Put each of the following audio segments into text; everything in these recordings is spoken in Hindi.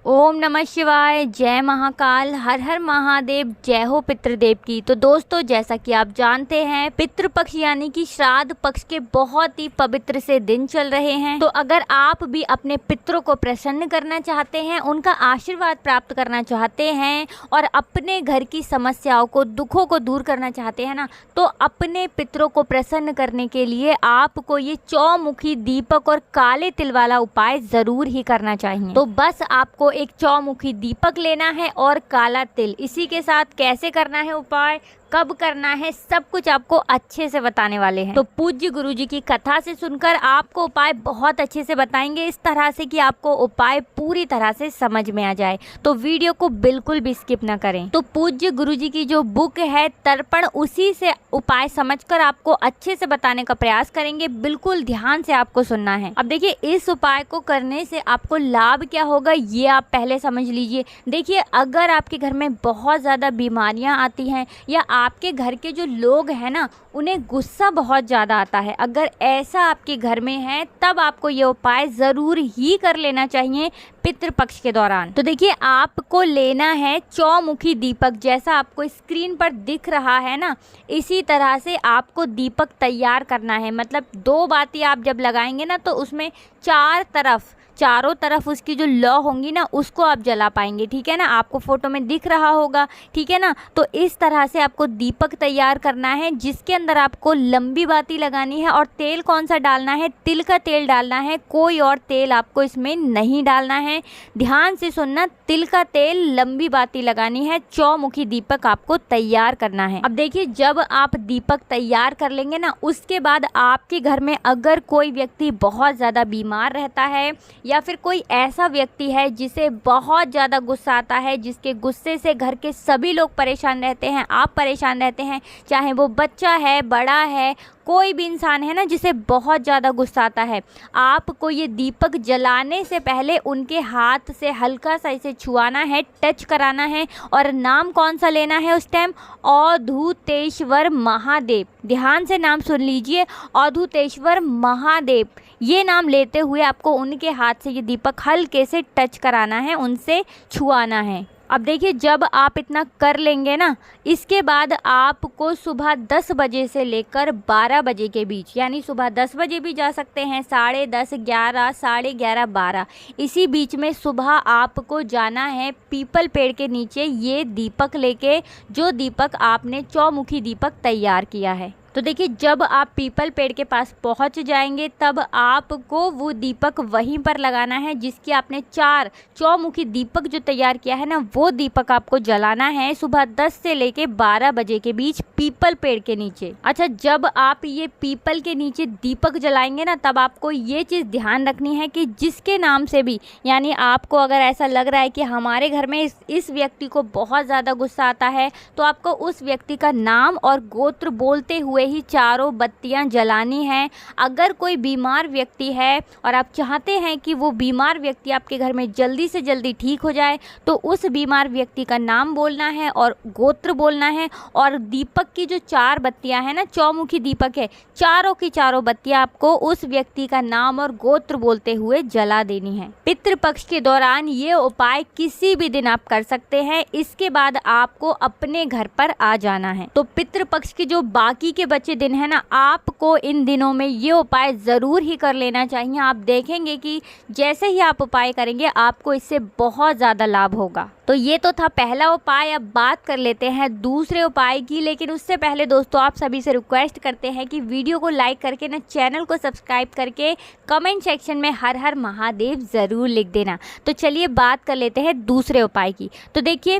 ओम नमः शिवाय। जय महाकाल। हर हर महादेव। जय हो पितृदेव की। तो दोस्तों, जैसा कि आप जानते हैं, पितृपक्ष यानी कि श्राद्ध पक्ष के बहुत ही पवित्र से दिन चल रहे हैं। तो अगर आप भी अपने पितरों को प्रसन्न करना चाहते हैं, उनका आशीर्वाद प्राप्त करना चाहते हैं और अपने घर की समस्याओं को, दुखों को दूर करना चाहते हैं ना, तो अपने पितरों को प्रसन्न करने के लिए आपको ये चौमुखी दीपक और काले तिल वाला उपाय जरूर ही करना चाहिए। तो बस आपको एक चौमुखी दीपक लेना है और काला तिल। इसी के साथ कैसे करना है उपाय, कब करना है, सब कुछ आपको अच्छे से बताने वाले हैं। तो पूज्य गुरुजी की कथा से सुनकर आपको उपाय बहुत अच्छे से बताएंगे, इस तरह से कि आपको उपाय पूरी तरह से समझ में आ जाए। तो वीडियो को बिल्कुल भी स्किप ना करें। तो पूज्य गुरुजी की जो बुक है तर्पण, उसी से उपाय समझकर आपको अच्छे से बताने का प्रयास करेंगे। बिल्कुल ध्यान से आपको सुनना है। अब देखिए, इस उपाय को करने से आपको लाभ क्या होगा ये आप पहले समझ लीजिए। देखिए, अगर आपके घर में बहुत ज़्यादा बीमारियां आती हैं या आपके घर के जो लोग हैं ना, उन्हें गुस्सा बहुत ज़्यादा आता है, अगर ऐसा आपके घर में है, तब आपको ये उपाय ज़रूर ही कर लेना चाहिए पितृपक्ष के दौरान। तो देखिए, आपको लेना है चौमुखी दीपक, जैसा आपको स्क्रीन पर दिख रहा है ना, इसी तरह से आपको दीपक तैयार करना है। मतलब 2 बाती आप जब लगाएंगे ना, तो उसमें चारों तरफ उसकी जो लौ होंगी ना, उसको आप जला पाएंगे। ठीक है ना, आपको फोटो में दिख रहा होगा। ठीक है ना, तो इस तरह से आपको दीपक तैयार करना है, जिसके अंदर आपको लंबी बाती लगानी है। और तेल कौन सा डालना है? तिल का तेल डालना है, कोई और तेल आपको इसमें नहीं डालना है। ध्यान से सुनना, तिल का तेल, लंबी बाती लगानी है, चौमुखी दीपक आपको तैयार करना है। अब देखिए, जब आप दीपक तैयार कर लेंगे ना, उसके बाद आपके घर में अगर कोई व्यक्ति बहुत ज़्यादा बीमार रहता है या फिर कोई ऐसा व्यक्ति है जिसे बहुत ज़्यादा गुस्सा आता है, जिसके गुस्से से घर के सभी लोग परेशान रहते हैं, आप परेशान रहते हैं, चाहे वो बच्चा है, बड़ा है, कोई भी इंसान है ना जिसे बहुत ज़्यादा गुस्सा आता है, आपको ये दीपक जलाने से पहले उनके हाथ से हल्का सा इसे छुआना है, टच कराना है। और नाम कौन सा लेना है उस टाइम? अवधूतेश्वर महादेव। ध्यान से नाम सुन लीजिए, अवधूतेश्वर महादेव। ये नाम लेते हुए आपको उनके हाथ से ये दीपक हल्के से टच कराना है, उनसे छुआना है। अब देखिए, जब आप इतना कर लेंगे ना, इसके बाद आपको सुबह 10 बजे से लेकर 12 बजे के बीच, यानी सुबह 10 बजे भी जा सकते हैं, 10:30, 11, 11:30, 12, इसी बीच में सुबह आपको जाना है पीपल पेड़ के नीचे, ये दीपक लेके, जो दीपक आपने चौमुखी दीपक तैयार किया है। तो देखिए, जब आप पीपल पेड़ के पास पहुंच जाएंगे, तब आपको वो दीपक वहीं पर लगाना है, जिसकी आपने 4 चौमुखी दीपक जो तैयार किया है ना, वो दीपक आपको जलाना है सुबह 10 से लेके 12 बजे के बीच पीपल पेड़ के नीचे। अच्छा, जब आप ये पीपल के नीचे दीपक जलाएंगे ना, तब आपको ये चीज़ ध्यान रखनी है कि जिसके नाम से भी, यानी आपको अगर ऐसा लग रहा है कि हमारे घर में इस व्यक्ति को बहुत ज़्यादा गुस्सा आता है, तो आपको उस व्यक्ति का नाम और गोत्र बोलते हुए ही चारों बत्तियां जलानी है। अगर कोई बीमार व्यक्ति है और आप चाहते हैं कि वो बीमार व्यक्ति आपके घर में जल्दी से जल्दी ठीक हो जाए, तो उस बीमार व्यक्ति का नाम बोलना है और गोत्र बोलना है। और दीपक की जो 4 बत्तियां हैं ना, चौमुखी दीपक है, चारों की चारों बत्तियां आपको उस व्यक्ति का नाम और गोत्र बोलते हुए जला देनी है। पितृपक्ष के दौरान ये उपाय किसी भी दिन आप कर सकते हैं। इसके बाद आपको अपने घर पर आ जाना है। तो पितृपक्ष के जो बाकी के बच्चे दिन है ना, आपको इन दिनों में ये उपाय ज़रूर ही कर लेना चाहिए। आप देखेंगे कि जैसे ही आप उपाय करेंगे, आपको इससे बहुत ज़्यादा लाभ होगा। तो ये तो था पहला उपाय। अब बात कर लेते हैं दूसरे उपाय की। लेकिन उससे पहले दोस्तों, आप सभी से रिक्वेस्ट करते हैं कि वीडियो को लाइक करके ना, चैनल को सब्सक्राइब करके कमेंट सेक्शन में हर हर महादेव ज़रूर लिख देना। तो चलिए बात कर लेते हैं दूसरे उपाय की। तो देखिए,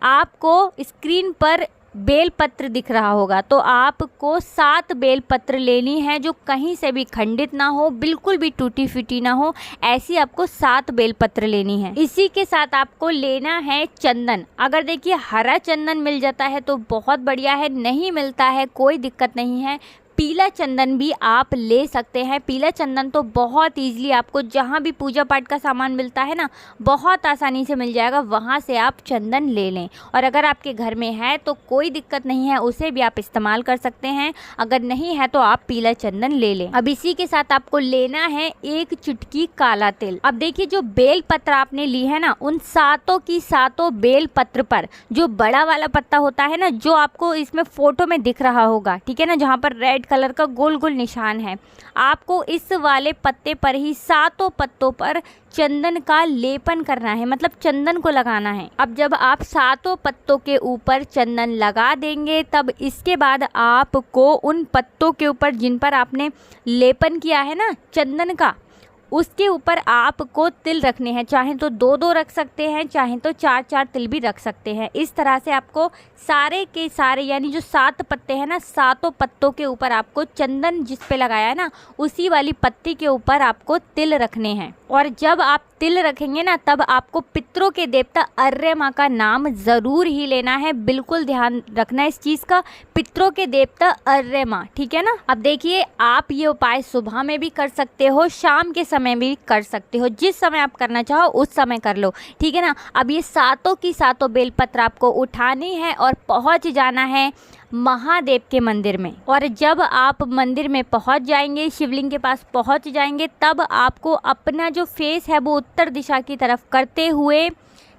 आपको स्क्रीन पर बेलपत्र दिख रहा होगा, तो आपको 7 बेलपत्र लेनी है, जो कहीं से भी खंडित ना हो, बिल्कुल भी टूटी फूटी ना हो, ऐसी आपको 7 बेलपत्र लेनी है। इसी के साथ आपको लेना है चंदन। अगर देखिए हरा चंदन मिल जाता है तो बहुत बढ़िया है, नहीं मिलता है कोई दिक्कत नहीं है, पीला चंदन भी आप ले सकते हैं। पीला चंदन तो बहुत ईजिली आपको जहाँ भी पूजा पाठ का सामान मिलता है ना, बहुत आसानी से मिल जाएगा, वहाँ से आप चंदन ले लें। और अगर आपके घर में है तो कोई दिक्कत नहीं है, उसे भी आप इस्तेमाल कर सकते हैं। अगर नहीं है तो आप पीला चंदन ले लें। अब इसी के साथ आपको लेना है 1 चुटकी काला तिल। अब देखिए, जो बेल पत्र आपने ली है ना, उन सातों की सातों बेल पत्र पर जो बड़ा वाला पत्ता होता है ना, जो आपको इसमें फोटो में दिख रहा होगा, ठीक है ना, जहाँ पर रेड कलर का गोल गोल निशान है, आपको इस वाले पत्ते पर ही सातों पत्तों पर चंदन का लेपन करना है, मतलब चंदन को लगाना है। अब जब आप सातों पत्तों के ऊपर चंदन लगा देंगे, तब इसके बाद आपको उन पत्तों के ऊपर जिन पर आपने लेपन किया है ना चंदन का, उसके ऊपर आपको तिल रखने हैं। चाहे तो 2-2 रख सकते हैं, चाहे तो 4-4 तिल भी रख सकते हैं। इस तरह से आपको सारे के सारे, यानी जो 7 पत्ते हैं ना, सातों पत्तों के ऊपर आपको चंदन जिस पे लगाया है ना, उसी वाली पत्ती के ऊपर आपको तिल रखने हैं। और जब आप तिल रखेंगे ना, तब आपको पितरों के देवता अर्रे माँ का नाम ज़रूर ही लेना है। बिल्कुल ध्यान रखना है इस चीज़ का, पितरों के देवता अर्रे माँ, ठीक है ना। अब देखिए, आप ये उपाय सुबह में भी कर सकते हो, शाम के समय भी कर सकते हो, जिस समय आप करना चाहो उस समय कर लो, ठीक है ना। अब ये सातों की सातों बेलपत्र आपको उठानी है और पहुंच जाना है महादेव के मंदिर में। और जब आप मंदिर में पहुंच जाएंगे, शिवलिंग के पास पहुंच जाएंगे, तब आपको अपना जो फेस है वो उत्तर दिशा की तरफ करते हुए,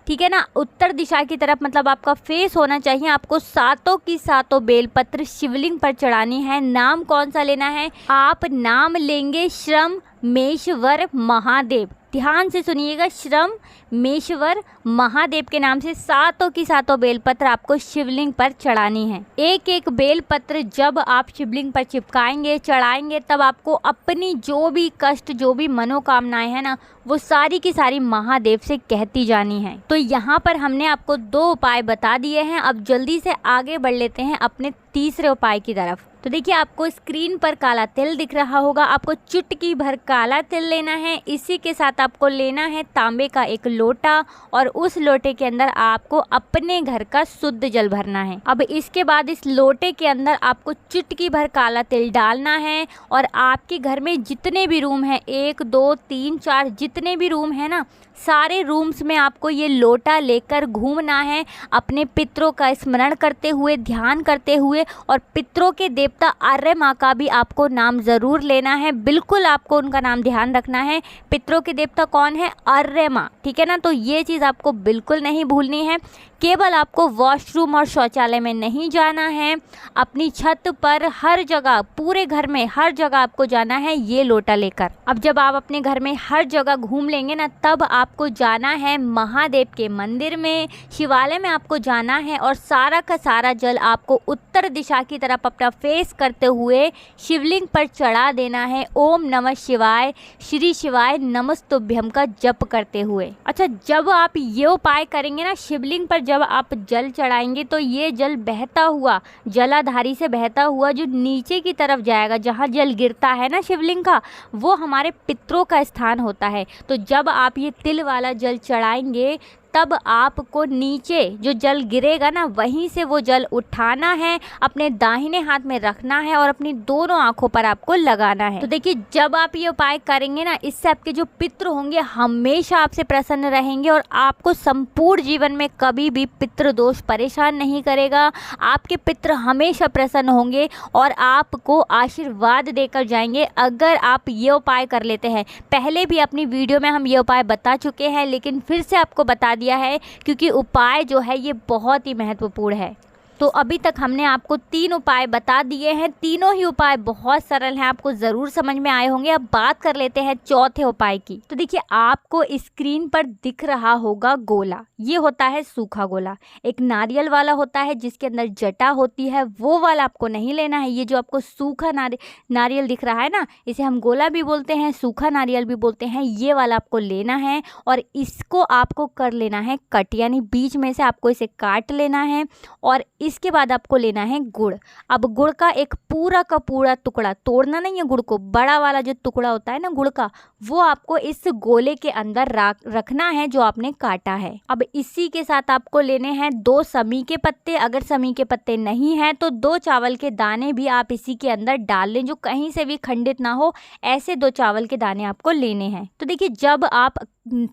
ठीक है ना, उत्तर दिशा की तरफ मतलब आपका फेस होना चाहिए, आपको सातों की सातों बेलपत्र शिवलिंग पर चढ़ानी है। नाम कौन सा लेना है? आप नाम लेंगे श्रमेश्वर महादेव। ध्यान से सुनिएगा, श्रमेश्वर महादेव के नाम से सातों की सातों बेलपत्र आपको शिवलिंग पर चढ़ानी है। एक एक बेलपत्र जब आप शिवलिंग पर चिपकाएंगे, चढ़ाएंगे, तब आपको अपनी जो भी कष्ट, जो भी मनोकामनाएं हैं ना, वो सारी की सारी महादेव से कहती जानी है। तो यहाँ पर हमने आपको 2 उपाय बता दिए हैं। अब जल्दी से आगे बढ़ लेते हैं अपने तीसरे उपाय की तरफ। तो देखिए, आपको स्क्रीन पर काला तिल दिख रहा होगा, आपको चुटकी भर काला तिल लेना है। इसी के साथ आपको लेना है तांबे का एक लोटा, और उस लोटे के अंदर आपको अपने घर का शुद्ध जल भरना है। अब इसके बाद इस लोटे के अंदर आपको चुटकी भर काला तिल डालना है, और आपके घर में जितने भी रूम हैं, 1 2 3 4 जितने भी रूम हैं ना, सारे रूम्स में आपको ये लोटा लेकर घूमना है, अपने पितरों का स्मरण करते हुए, ध्यान करते हुए, और पितरों के देवता आर्य माँ का भी आपको नाम ज़रूर लेना है। बिल्कुल आपको उनका नाम ध्यान रखना है। पितरों के देवता कौन है? आर्य माँ, ठीक है ना। तो ये चीज़ आपको बिल्कुल नहीं भूलनी है। केवल आपको वॉशरूम और शौचालय में नहीं जाना है, अपनी छत पर, हर जगह, पूरे घर में हर जगह आपको जाना है ये लोटा लेकर। अब जब आप अपने घर में हर जगह घूम लेंगे ना, तब आपको जाना है महादेव के मंदिर में, शिवालय में आपको जाना है, और सारा का सारा जल आपको उत्तर दिशा की तरफ अपना फेस करते हुए शिवलिंग पर चढ़ा देना है। ओम नमः शिवाय, श्री शिवाय नमस्तुभ्यम का जप करते हुए। अच्छा, जब आप ये उपाय करेंगे ना, शिवलिंग पर जब आप जल चढ़ाएंगे, तो ये जल बहता हुआ, जलाधारी से बहता हुआ जो नीचे की तरफ जाएगा, जहाँ जल गिरता है ना शिवलिंग का, वो हमारे पितरों का स्थान होता है। तो जब आप ये तिल वाला जल चढ़ाएंगे, तब आपको नीचे जो जल गिरेगा ना, वहीं से वो जल उठाना है, अपने दाहिने हाथ में रखना है, और अपनी दोनों आंखों पर आपको लगाना है। तो देखिए, जब आप ये उपाय करेंगे ना, इससे आपके जो पितृ होंगे हमेशा आपसे प्रसन्न रहेंगे, और आपको संपूर्ण जीवन में कभी भी पितृ दोष परेशान नहीं करेगा। आपके पितृ हमेशा प्रसन्न होंगे और आपको आशीर्वाद देकर जाएंगे, अगर आप ये उपाय कर लेते हैं। पहले भी अपनी वीडियो में हम ये उपाय बता चुके हैं, लेकिन फिर से आपको बता दिया है, क्योंकि उपाय जो है ये बहुत ही महत्वपूर्ण है। तो अभी तक हमने आपको 3 उपाय बता दिए हैं, तीनों ही उपाय बहुत सरल हैं, आपको ज़रूर समझ में आए होंगे। अब बात कर लेते हैं चौथे उपाय की। तो देखिए, आपको स्क्रीन पर दिख रहा होगा गोला, ये होता है सूखा गोला। एक नारियल वाला होता है जिसके अंदर जटा होती है, वो वाला आपको नहीं लेना है। ये जो आपको सूखा नारियल दिख रहा है ना, इसे हम गोला भी बोलते हैं, सूखा नारियल भी बोलते हैं, ये वाला आपको लेना है, और इसको आपको कर लेना है कट, यानी बीच में से आपको इसे काट लेना है, और इसके बाद आपको लेना है गुड़। अब गुड़ का एक पूरा का पूरा टुकड़ा, तोड़ना नहीं है गुड़ को, बड़ा वाला जो टुकड़ा होता है ना गुड़ का, वो आपको इस गोले के अंदर रखना है जो आपने काटा है। अब इसी के साथ आपको लेने हैं 2 समी के पत्ते। अगर समी के पत्ते नहीं हैं तो 2 चावल के दाने भी आप इसी के अंदर डाल लें, जो कहीं से भी खंडित ना हो, ऐसे 2 चावल के दाने आपको लेने हैं। तो देखिए, जब आप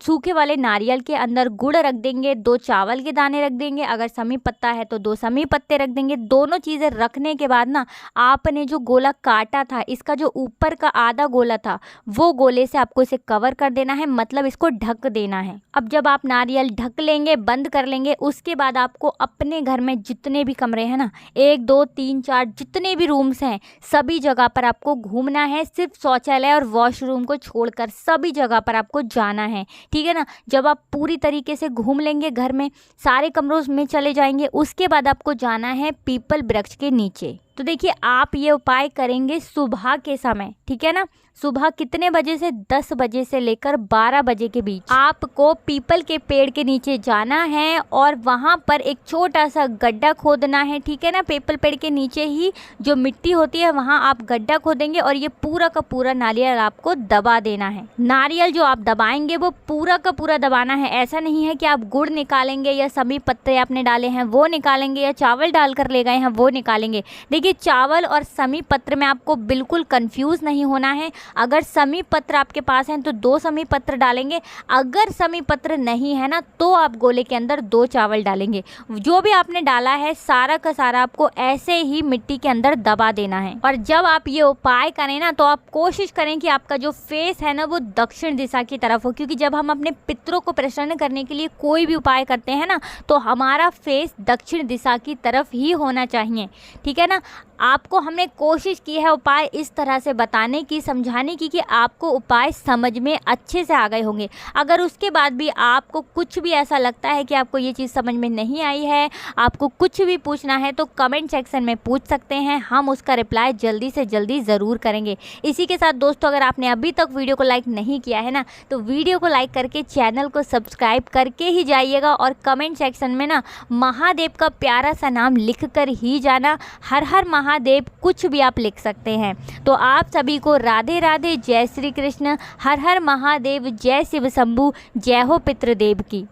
सूखे वाले नारियल के अंदर गुड़ रख देंगे, 2 चावल के दाने रख देंगे, अगर समी पत्ता है तो 2 समी पत्ते रख देंगे। दोनों चीज़ें रखने के बाद ना आपने जो गोला काटा था, इसका जो ऊपर का आधा गोला था, वो गोले से आपको इसे कवर कर देना है, मतलब इसको ढक देना है। अब जब आप नारियल ढक लेंगे, बंद कर लेंगे, उसके बाद आपको अपने घर में जितने भी कमरे हैं ना, 1 2 3 4 जितने भी रूम्स हैं, सभी जगह पर आपको घूमना है। सिर्फ शौचालय और वॉशरूम को छोड़कर सभी जगह पर आपको जाना है, ठीक है ना। जब आप पूरी तरीके से घूम लेंगे, घर में सारे कमरों में चले जाएंगे, उसके बाद आपको जाना है पीपल वृक्ष के नीचे। तो देखिए, आप ये उपाय करेंगे सुबह के समय, ठीक है ना। सुबह कितने बजे से? 10 बजे से लेकर 12 बजे के बीच आपको पीपल के पेड़ के नीचे जाना है और वहाँ पर एक छोटा सा गड्ढा खोदना है, ठीक है ना। पीपल पेड़ के नीचे ही जो मिट्टी होती है वहाँ आप गड्ढा खोदेंगे और ये पूरा का पूरा नारियल आपको दबा देना है। नारियल जो आप दबाएंगे वो पूरा का पूरा दबाना है। ऐसा नहीं है कि आप गुड़ निकालेंगे या सभी पत्ते आपने डाले हैं वो निकालेंगे या चावल डालकर ले गए हैं वो निकालेंगे। देखिए, चावल और समी पत्र में आपको बिल्कुल कंफ्यूज नहीं होना है। अगर समी पत्र आपके पास हैं तो 2 समी पत्र डालेंगे, अगर समी पत्र नहीं है ना तो आप गोले के अंदर 2 चावल डालेंगे। जो भी आपने डाला है सारा का सारा आपको ऐसे ही मिट्टी के अंदर दबा देना है। और जब आप ये उपाय करें ना, तो आप कोशिश करें कि आपका जो फेस है ना वो दक्षिण दिशा की तरफ हो, क्योंकि जब हम अपने पितरों को प्रसन्न करने के लिए कोई भी उपाय करते हैं ना, तो हमारा फेस दक्षिण दिशा की तरफ ही होना चाहिए, ठीक है ना। आपको हमने कोशिश की है उपाय इस तरह से बताने की, समझाने की कि आपको उपाय समझ में अच्छे से आ गए होंगे। अगर उसके बाद भी आपको कुछ भी ऐसा लगता है कि आपको ये चीज़ समझ में नहीं आई है, आपको कुछ भी पूछना है, तो कमेंट सेक्शन में पूछ सकते हैं, हम उसका रिप्लाई जल्दी से जल्दी ज़रूर करेंगे। इसी के साथ दोस्तों, अगर आपने अभी तक वीडियो को लाइक नहीं किया है ना, तो वीडियो को लाइक करके चैनल को सब्सक्राइब करके ही जाइएगा और कमेंट सेक्शन में ना महादेव का प्यारा सा नाम लिख कर ही जाना। हर हर महादेव, कुछ भी आप लिख सकते हैं। तो आप सभी को राधे राधे, जय श्री कृष्ण, हर हर महादेव, जय शिव शंभू, जय हो पितृदेव की।